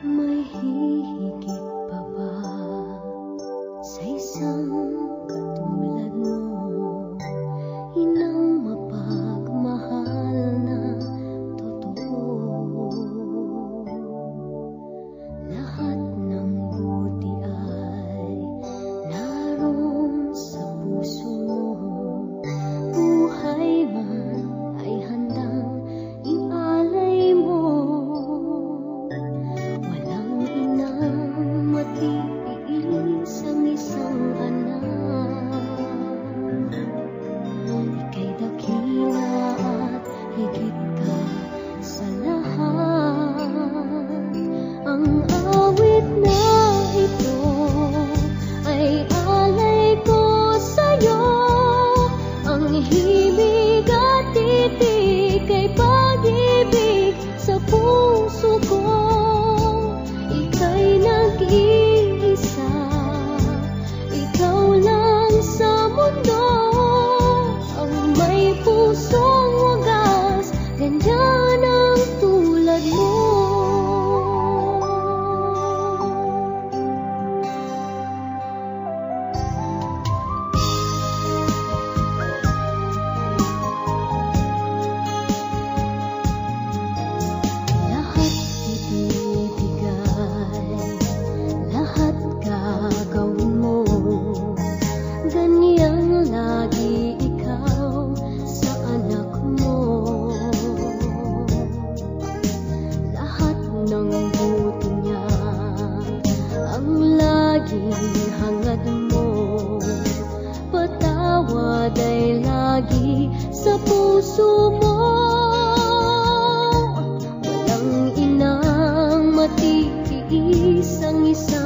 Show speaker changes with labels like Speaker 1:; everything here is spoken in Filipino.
Speaker 1: May hihigit pa ba sa isang katulad mo? Inang mapagmahal na totoo. Lahat ng buti ay naroon sa puso mo. Buhay man ay handang ialay mo. Walang inang matiis ang isang anak. Ika'y dakila at higit ka sa lahat. Ang awit na ito ay alay ko sa'yo. Ang himig at titik ay pag-ibig sa puso ko. Ika'y nag-iisa, ikaw lang sa mundo. Ang may pusong wagas, ganyan ang tulad mo. Lahat ibibigay, lahat gagawin mo. Ganyang lagi ikaw sa anak mo. Lahat ng buti niya ang laging hangad mo. Patawad ay lagi sa puso mo. Walang inang matiis ang isang